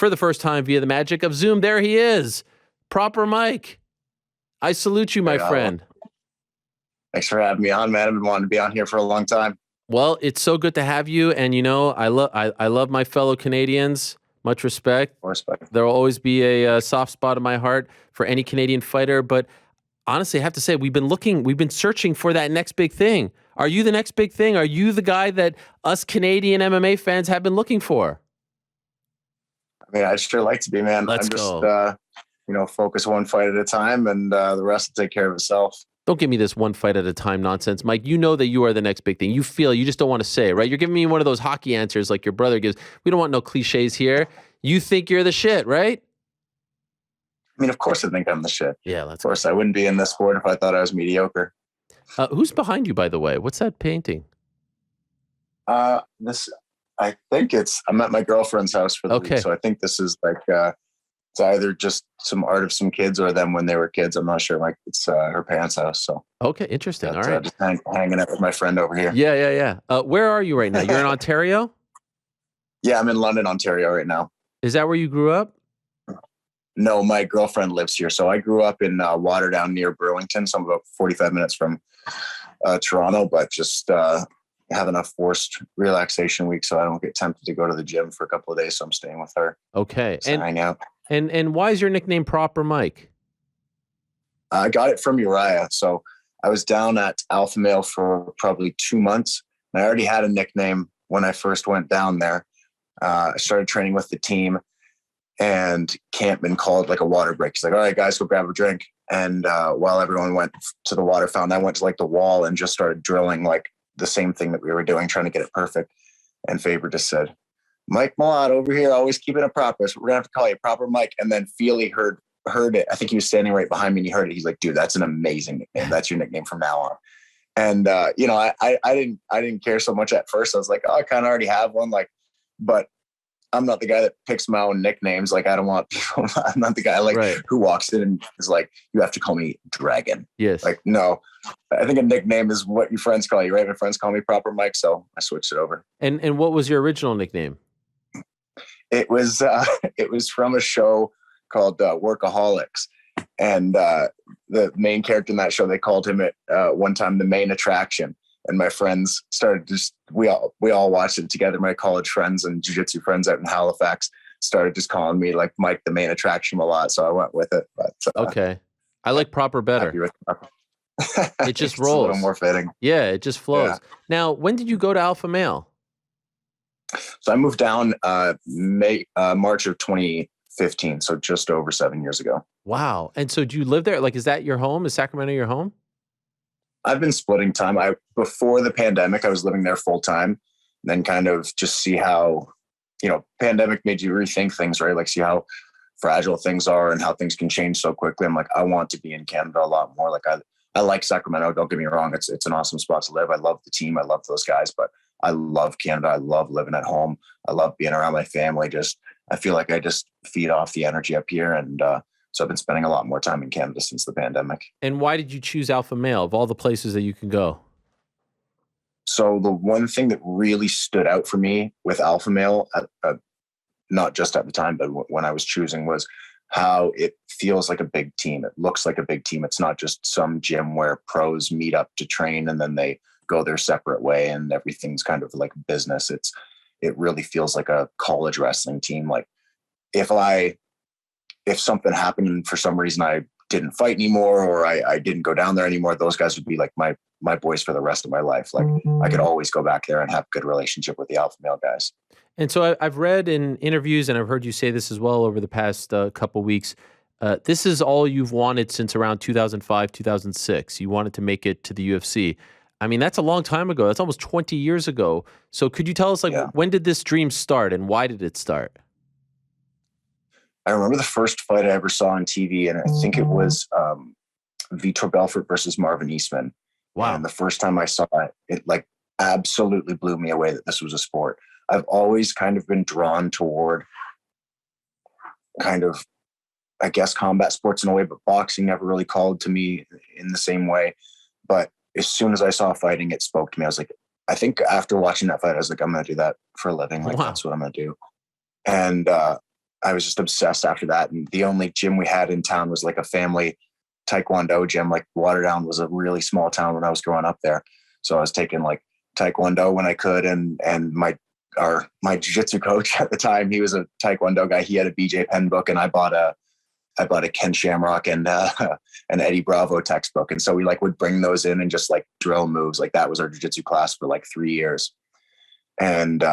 for the first time via the magic of Zoom. There he is. Proper Mike. I salute you, my friend. Thanks for having me on, man. I've been wanting to be on here for a long time. Well, it's so good to have you. And, I love my fellow Canadians. Much respect. There will always be a soft spot in my heart for any Canadian fighter. But honestly, I have to say, we've been searching for that next big thing. Are you the next big thing? Are you the guy that us Canadian MMA fans have been looking for? I mean, I'd sure like to be, man. Let's go. Focus one fight at a time, and the rest will take care of itself. Don't give me this one fight at a time nonsense, Mike. You know that you are the next big thing. You just don't want to say it, right? You're giving me one of those hockey answers like your brother gives. We don't want no cliches here. You think you're the shit, right? I mean, of course I think I'm the shit. Yeah, of course. I wouldn't be in this sport if I thought I was mediocre. Who's behind you, by the way? What's that painting? I think I'm at my girlfriend's house for the week, so I think this is like it's either just some art of some kids or them when they were kids. I'm not sure. Like it's her parents' house. So okay, interesting. All right, just hanging out with my friend over here. Yeah. Where are you right now? You're in Ontario? Yeah, I'm in London, Ontario right now. Is that where you grew up? No, my girlfriend lives here. So I grew up in Waterdown near Burlington. So I'm about 45 minutes from Toronto, but just having a forced relaxation week so I don't get tempted to go to the gym for a couple of days. So I'm staying with her. Okay. And hang out. And why is your nickname Proper Mike? I got it from Uriah. So I was down at Alpha Male for probably 2 months. And I already had a nickname when I first went down there. I started training with the team, and Campman called like a water break. He's like, all right, guys, go grab a drink. And while everyone went to the water fountain, I went to like the wall and just started drilling like the same thing that we were doing, trying to get it perfect. And Faber just said, Mike Malott over here, always keeping it proper. So we're gonna have to call you Proper Mike. And then Feely heard it. I think he was standing right behind me and he heard it. He's like, dude, that's an amazing nickname. That's your nickname from now on. And I didn't care so much at first. I was like, oh, I kind of already have one. Like, but I'm not the guy that picks my own nicknames. Like, I don't want people. I'm not the guy who walks in and is like, you have to call me Dragon. Yes. Like, no. I think a nickname is what your friends call you, right? My friends call me Proper Mike, so I switched it over. And what was your original nickname? It was from a show called Workaholics, and the main character in that show, they called him at one time the main attraction. And my friends started we all watched it together. My college friends and jiu-jitsu friends out in Halifax started just calling me like Mike the main attraction a lot. So I went with it. But okay, I like Proper better. It just rolls. A little more fitting. Yeah, it just flows. Yeah. Now, when did you go to Alpha Male? So I moved down March of 2015. So just over 7 years ago. Wow. And so do you live there? Like, is that your home? Is Sacramento your home? I've been splitting time. Before the pandemic, I was living there full time, and then kind of just see how, pandemic made you rethink things, right? Like see how fragile things are and how things can change so quickly. I'm like, I want to be in Canada a lot more. Like I like Sacramento. Don't get me wrong. It's an awesome spot to live. I love the team. I love those guys, but I love Canada. I love living at home. I love being around my family. I feel like I just feed off the energy up here. And, so I've been spending a lot more time in Canada since the pandemic. And why did you choose Alpha Male of all the places that you can go? So the one thing that really stood out for me with Alpha Male, not just at the time, but when I was choosing, was how it feels like a big team. It looks like a big team. It's not just some gym where pros meet up to train and then they go their separate way and everything's kind of like business. It really feels like a college wrestling team. Like if something happened and for some reason I didn't fight anymore or I didn't go down there anymore, those guys would be like my boys for the rest of my life. Like I could always go back there and have a good relationship with the Alpha Male guys. And so I've read in interviews, and I've heard you say this as well over the past couple weeks, this is all you've wanted since around 2005, 2006. You wanted to make it to the UFC. I mean, that's a long time ago. That's almost 20 years ago. So could you tell us, when did this dream start and why did it start? I remember the first fight I ever saw on TV, and I think it was Vitor Belfort versus Marvin Eastman. Wow. And the first time I saw it, it like absolutely blew me away that this was a sport. I've always kind of been drawn toward kind of, I guess, combat sports in a way, but boxing never really called to me in the same way. But as soon as I saw fighting, it spoke to me. I was like, I think after watching that fight, I was like, I'm going to do that for a living. Like, That's what I'm going to do. And I was just obsessed after that. And the only gym we had in town was like a family Taekwondo gym. Like Waterdown was a really small town when I was growing up there. So I was taking like Taekwondo when I could. And my jiu-jitsu coach at the time, he was a Taekwondo guy. He had a BJ Penn book, and I bought a Ken Shamrock and an Eddie Bravo textbook. And so we like would bring those in and just like drill moves. Like that was our jiu-jitsu class for like 3 years. And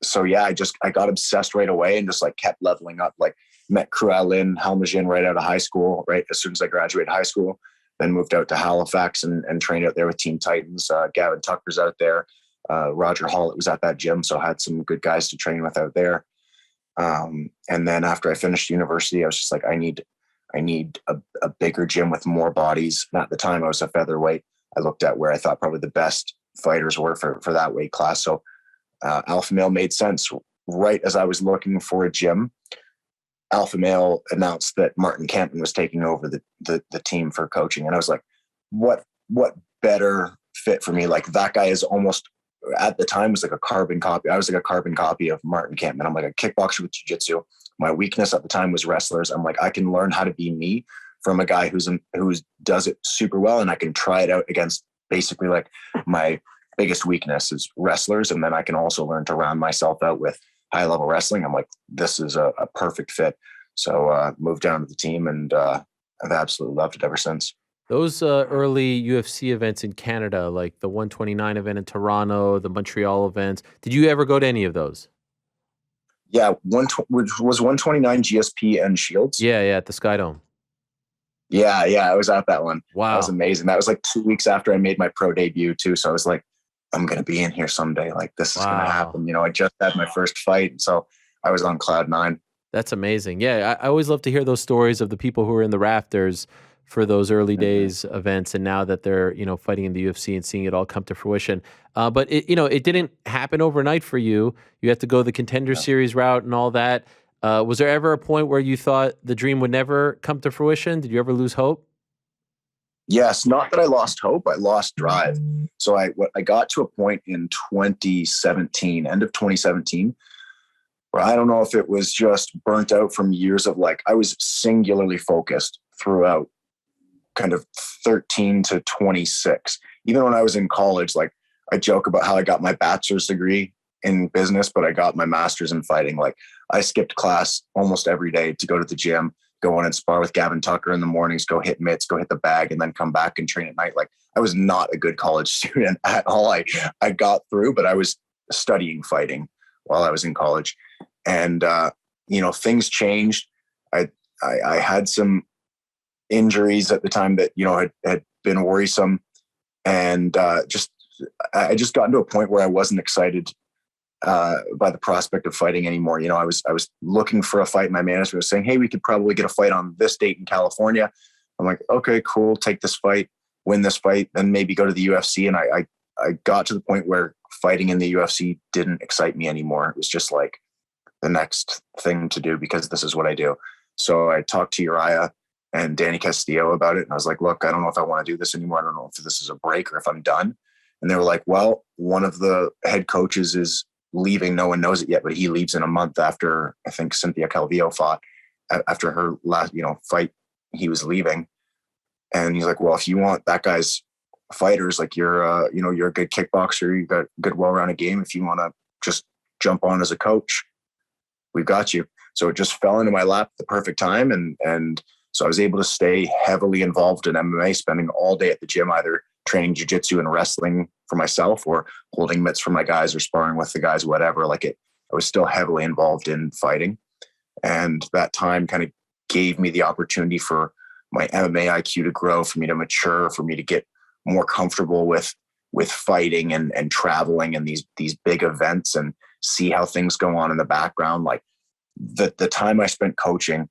so yeah, I got obsessed right away and just like kept leveling up. Like met Crewellin, Helmajin right out of high school, right as soon as I graduated high school. Then moved out to Halifax and trained out there with Team Titans. Gavin Tucker's out there. Roger Hall was at that gym, so I had some good guys to train with out there. And then after I finished university, I was just like, I need a bigger gym with more bodies. And at the time I was a featherweight. I looked at where I thought probably the best fighters were for that weight class. So Alpha Male made sense. Right as I was looking for a gym, Alpha Male announced that Martin Campman was taking over the team for coaching. And I was like, what better fit for me? Like that guy is almost, at the time, was like a carbon copy. I was like a carbon copy of Martin Campman. I'm like a kickboxer with jiu-jitsu. My weakness at the time was wrestlers. I'm like, I can learn how to be me from a guy who does it super well. And I can try it out against basically like my biggest weakness is wrestlers. And then I can also learn to round myself out with high level wrestling. I'm like, this is a perfect fit. So moved down to the team, and I've absolutely loved it ever since. Those early UFC events in Canada, like the 129 event in Toronto, the Montreal events, did you ever go to any of those? Yeah, which was 129 GSP and Shields. Yeah, at the Sky Dome. Yeah, I was at that one. Wow. That was amazing. That was like 2 weeks after I made my pro debut too. So I was like, I'm going to be in here someday. Like this is going to happen. I just had my first fight. So I was on cloud 9. That's amazing. Yeah, I always love to hear those stories of the people who were in the rafters for those early days events, and now that they're fighting in the UFC and seeing it all come to fruition. But it didn't happen overnight for you. You had to go the Contender Series route and all that. Was there ever a point where you thought the dream would never come to fruition? Did you ever lose hope? Yes, not that I lost hope. I lost drive. So I got to a point in 2017, end of 2017, where I don't know if it was just burnt out from years of like, I was singularly focused throughout kind of 13 to 26. Even when I was in college, like I joke about how I got my bachelor's degree in business, but I got my master's in fighting. Like I skipped class almost every day to go to the gym, go in and spar with Gavin Tucker in the mornings, go hit mitts, go hit the bag, and then come back and train at night. Like I was not a good college student at all. I got through, but I was studying fighting while I was in college. And, things changed. I had some injuries at the time that, had been worrisome. And I just got into a point where I wasn't excited by the prospect of fighting anymore. I was looking for a fight. My manager was saying, hey, we could probably get a fight on this date in California. I'm like, okay, cool. Take this fight, win this fight, then maybe go to the UFC. And I got to the point where fighting in the UFC didn't excite me anymore. It was just like the next thing to do because this is what I do. So I talked to Uriah and Danny Castillo about it. And I was like, look, I don't know if I want to do this anymore. I don't know if this is a break or if I'm done. And they were like, well, one of the head coaches is leaving. No one knows it yet, but he leaves in a month after, I think, Cynthia Calvillo fought. After her last, fight, he was leaving. And he's like, well, if you want that guy's fighters, like you're a good kickboxer, you got a good, well-rounded game. If you want to just jump on as a coach, we've got you. So it just fell into my lap at the perfect time. And so I was able to stay heavily involved in MMA, spending all day at the gym, either training jiu-jitsu and wrestling for myself or holding mitts for my guys or sparring with the guys, whatever. I was still heavily involved in fighting. And that time kind of gave me the opportunity for my MMA IQ to grow, for me to mature, for me to get more comfortable with fighting and traveling and these big events and see how things go on in the background. Like the time I spent coaching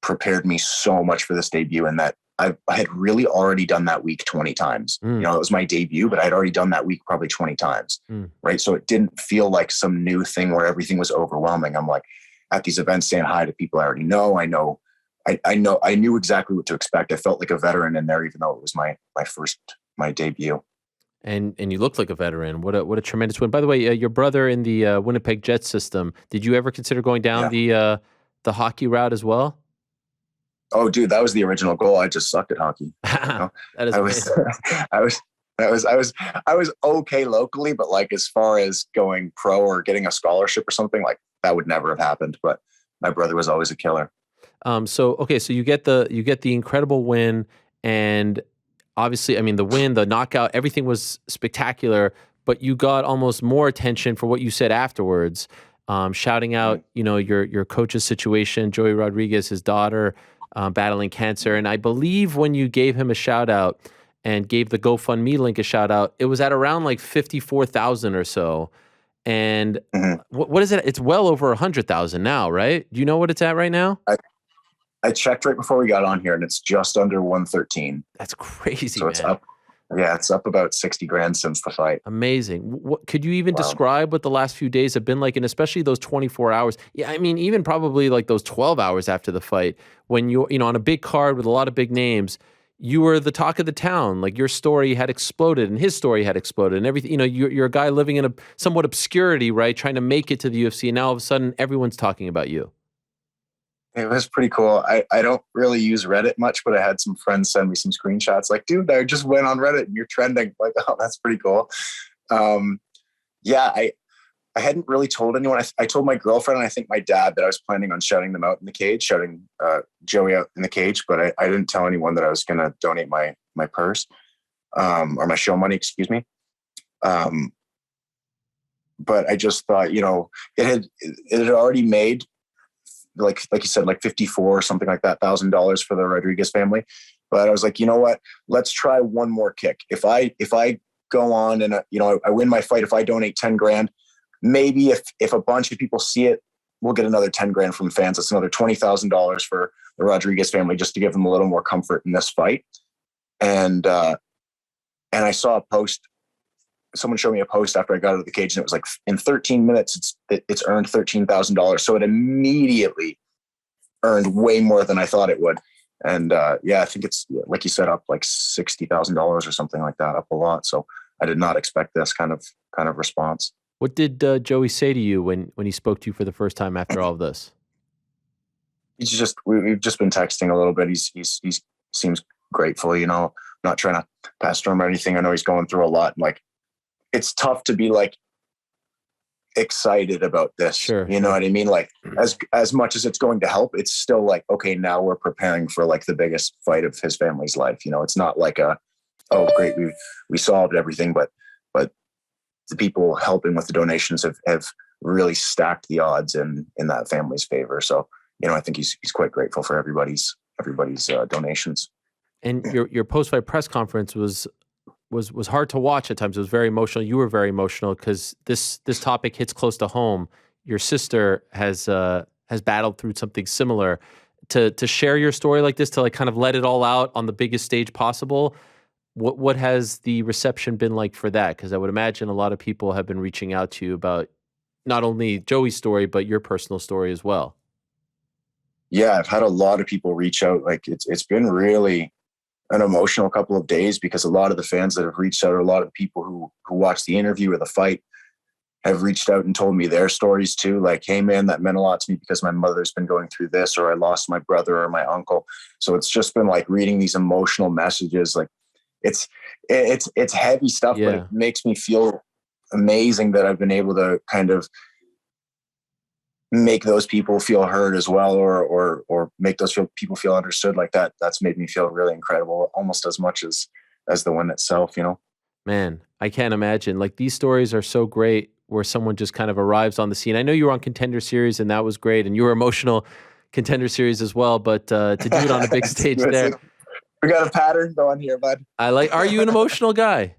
prepared me so much for this debut, and that I had really already done that week 20 times. It was my debut, but I'd already done that week probably 20 times. Right. So it didn't feel like some new thing where everything was overwhelming. I'm like at these events saying hi to people I already know. I knew exactly what to expect. I felt like a veteran in there, even though it was my debut. And you look like a veteran. What a tremendous win. By the way, your brother in the Winnipeg Jets system. Did you ever consider going down the hockey route as well? Oh, dude, that was the original goal. I just sucked at hockey. You know? That is I was, amazing. I was okay locally, but like as far as going pro or getting a scholarship or something, like that would never have happened. But my brother was always a killer. So you get the incredible win, and obviously, I mean, the win, the knockout, everything was spectacular. But you got almost more attention for what you said afterwards, shouting out, your coach's situation, Joey Rodriguez, his daughter, battling cancer, and I believe when you gave him a shout out and gave the GoFundMe link a shout out, it was at around like 54,000 or so. And Mhm. what is it? It's well over 100,000 now, right? Do you know what it's at right now? I checked right before we got on here, and it's just under 113. That's crazy, So it's man. up. Yeah, it's up about 60 grand since the fight. Amazing. What could you even Wow. describe what the last few days have been like, and especially those 24 hours? Yeah, I mean, even probably like those 12 hours after the fight, when you're, on a big card with a lot of big names, you were the talk of the town. Like your story had exploded, and his story had exploded, and everything. You're a guy living in a somewhat obscurity, right? Trying to make it to the UFC, and now all of a sudden, everyone's talking about you. It was pretty cool. I don't really use Reddit much, but I had some friends send me some screenshots like, dude, I just went on Reddit and you're trending. Like, oh, that's pretty cool. Yeah, I hadn't really told anyone. I told my girlfriend and I think my dad that I was planning on shouting them out in the cage, shouting Joey out in the cage, but I didn't tell anyone that I was going to donate my purse or my show money, excuse me. But I just thought, it had already made, like you said, like 54 or something like that, $1,000 for the Rodriguez family. But I was like, you know what? Let's try one more kick. If I go on and I win my fight, if I donate 10 grand, maybe if a bunch of people see it, we'll get another 10 grand from fans. That's another $20,000 for the Rodriguez family, just to give them a little more comfort in this fight. And I saw a post. Someone showed me a post after I got out of the cage, and it was like, in 13 minutes, it's earned $13,000. So it immediately earned way more than I thought it would. And I think it's, like you said, up like $60,000 or something like that, up a lot. So I did not expect this kind of response. What did Joey say to you when he spoke to you for the first time after all of this? We've just been texting a little bit. He seems grateful, not trying to pester him or anything. I know he's going through a lot. Like, it's tough to be like excited about this. Sure. You know what I mean? Like as much as it's going to help, it's still like, okay, now we're preparing for like the biggest fight of his family's life. It's not like oh great, we solved everything, but the people helping with the donations have really stacked the odds in that family's favor. So, I think he's quite grateful for everybody's donations. And your post-fight press conference was hard to watch at times. It was very emotional. You were very emotional because this topic hits close to home. Your sister has battled through something similar. To share your story like this, to like kind of let it all out on the biggest stage possible. What has the reception been like for that? Because I would imagine a lot of people have been reaching out to you about not only Joey's story, but your personal story as well. Yeah, I've had a lot of people reach out. Like it's been really an emotional couple of days, because a lot of the fans that have reached out, or a lot of the people who watched the interview or the fight, have reached out and told me their stories too. Like, hey man, that meant a lot to me because my mother's been going through this, or I lost my brother or my uncle. So it's just been like reading these emotional messages. Like it's heavy stuff, Yeah. but it makes me feel amazing that I've been able to kind of make those people feel heard as well, or make those people feel understood like that. That's made me feel really incredible, almost as much as the win itself, Man, I can't imagine. Like, these stories are so great where someone just kind of arrives on the scene. I know you were on Contender Series and that was great, and you were emotional Contender Series as well, but to do it on a big stage there. We got a pattern going here, bud. Are you an emotional guy?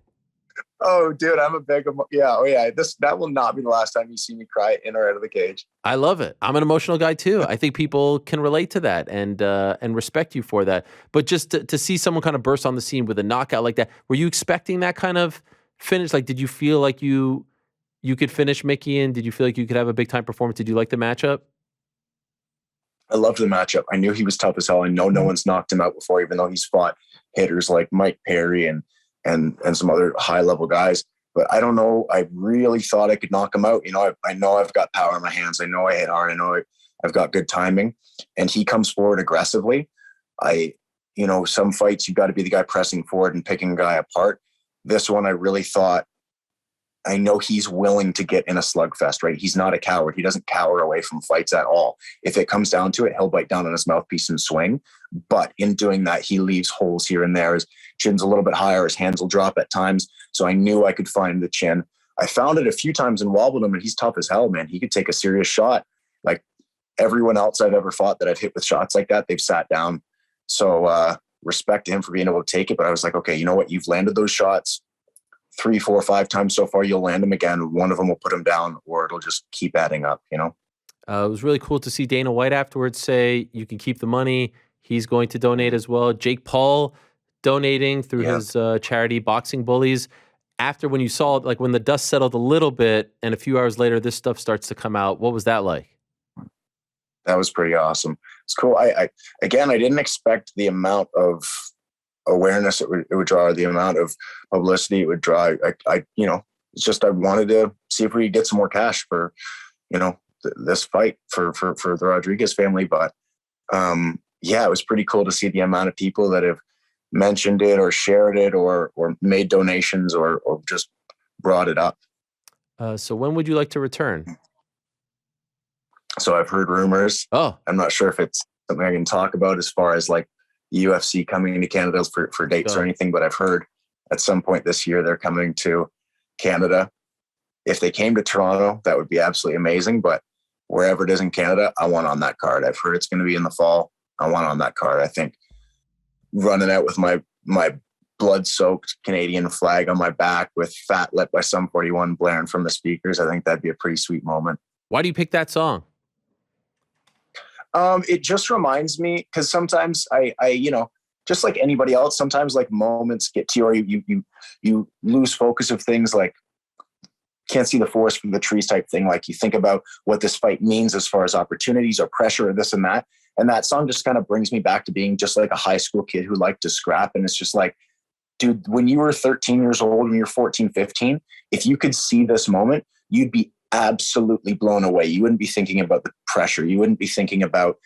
Oh, dude, I'm a big, that will not be the last time you see me cry in or out of the cage. I love it. I'm an emotional guy too. I think people can relate to that and respect you for that. But just to see someone kind of burst on the scene with a knockout like that, were you expecting that kind of finish? Like, did you feel like you could finish Mickey, and did you feel like you could have a big time performance? Did you like the matchup? I loved the matchup. I knew he was tough as hell. I know no one's knocked him out before, even though he's fought hitters like Mike Perry and and some other high level guys. But I don't know. I really thought I could knock him out. I know I've got power in my hands. I know I hit hard. I know I've got good timing. And he comes forward aggressively. Some fights, you've got to be the guy pressing forward and picking a guy apart. This one, I really thought, I know he's willing to get in a slugfest, right? He's not a coward. He doesn't cower away from fights at all. If it comes down to it, he'll bite down on his mouthpiece and swing. But in doing that, he leaves holes here and there. His chin's a little bit higher. His hands will drop at times. So I knew I could find the chin. I found it a few times and wobbled him, and he's tough as hell, man. He could take a serious shot. Like everyone else I've ever fought that I've hit with shots like that, they've sat down. So respect to him for being able to take it. But I was like, okay, you know what? You've landed those shots 3, 4, 5 times so far. You'll land them again. One of them will put him down, or it'll just keep adding up, It was really cool to see Dana White afterwards say, you can keep the money. He's going to donate as well. Jake Paul donating through his charity, Boxing Bullies. After when you saw, like when the dust settled a little bit and a few hours later, this stuff starts to come out, what was that like? That was pretty awesome. It's cool. I didn't expect the amount of awareness it would draw, the amount of publicity it would draw. It's just, I wanted to see if we could get some more cash for, this fight for the Rodriguez family. But it was pretty cool to see the amount of people that have mentioned it or shared it or made donations or just brought it up. So when would you like to return? So I've heard rumors. Oh, I'm not sure if it's something I can talk about as far as like UFC coming into Canada for dates or anything, but I've heard at some point this year they're coming to Canada. If they came to Toronto, that would be absolutely amazing. But wherever it is in Canada, I want on that card. I've heard it's going to be in the fall. I want on that card. I think running out with my blood-soaked Canadian flag on my back with Fat Lip by Sum 41 blaring from the speakers, I think that'd be a pretty sweet moment. Why do you pick that song? It just reminds me, because sometimes I just like anybody else, sometimes like moments get to you, or you lose focus of things, like can't see the forest from the trees type thing. Like you think about what this fight means as far as opportunities or pressure or this and that. And that song just kind of brings me back to being just like a high school kid who liked to scrap. And it's just like, dude, when you were 13 years old, when you're 14, 15, if you could see this moment, you'd be absolutely blown away. You wouldn't be thinking about the pressure. You wouldn't be thinking about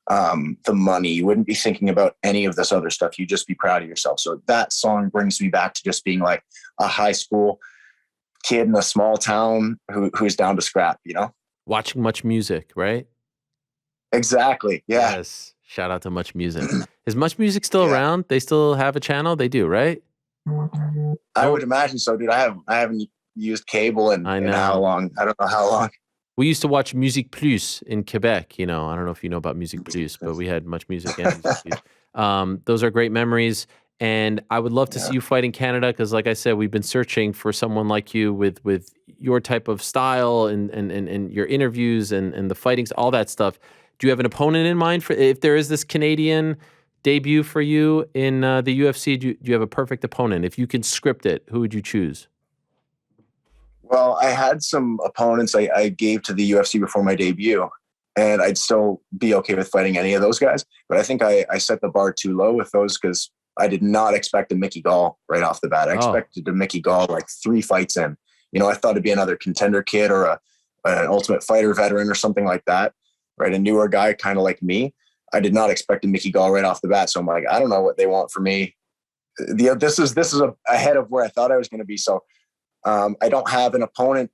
the money. You wouldn't be thinking about any of this other stuff. You'd just be proud of yourself. So that song brings me back to just being like a high school kid in a small town who's down to scrap, Watching Much Music, right? Exactly. Yeah. Yes. Shout out to Much Music. Is Much Music still around? They still have a channel? They do, right? I would imagine so, dude. I haven't used cable in how long? I don't know how long. We used to watch Musique Plus in Quebec. I don't know if you know about Musique Plus, but we had Much Music and Musique Plus. Those are great memories. And I would love to see you fight in Canada because, like I said, we've been searching for someone like you with your type of style and your interviews and the fightings, all that stuff. Do you have an opponent in mind for if there is this Canadian debut for you in the UFC? Do you have a perfect opponent? If you can script it, who would you choose? Well, I had some opponents I gave to the UFC before my debut, and I'd still be okay with fighting any of those guys. But I think I set the bar too low with those because I did not expect a Mickey Gall right off the bat. I expected a Mickey Gall like 3 fights in. I thought it'd be another contender kid or an Ultimate Fighter veteran or something like that, right? A newer guy kind of like me. I did not expect a Mickey Gall right off the bat. So I'm like, I don't know what they want from me. This is ahead of where I thought I was going to be. So I don't have an opponent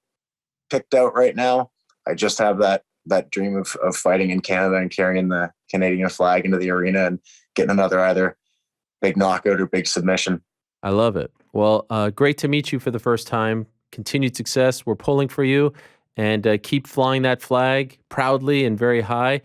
picked out right now. I just have that dream of fighting in Canada and carrying the Canadian flag into the arena and getting another either big knockout or big submission. I love it. Well, great to meet you for the first time. Continued success. We're pulling for you, and keep flying that flag proudly and very high.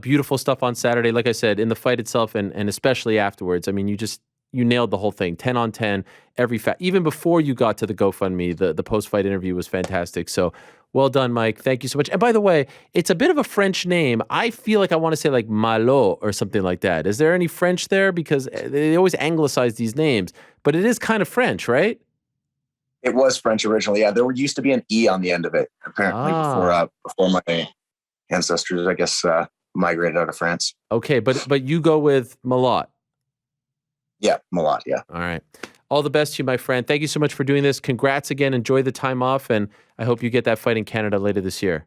Beautiful stuff on Saturday. Like I said, in the fight itself and especially afterwards. I mean, you nailed the whole thing. 10 on 10, every fact. Even before you got to the GoFundMe, the post-fight interview was fantastic. So well done, Mike. Thank you so much. And by the way, it's a bit of a French name. I feel like I want to say like Malott or something like that. Is there any French there? Because they always anglicize these names, but it is kind of French, right? It was French originally. Yeah, there used to be an E on the end of it, apparently, before my ancestors, I guess, migrated out of France. Okay, but you go with Malott. Yeah, Malott, yeah. All right. All the best to you, my friend. Thank you so much for doing this. Congrats again. Enjoy the time off, and I hope you get that fight in Canada later this year.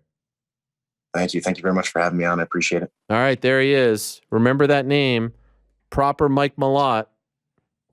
Thank you. Thank you very much for having me on. I appreciate it. All right, there he is. Remember that name, proper Mike Malott.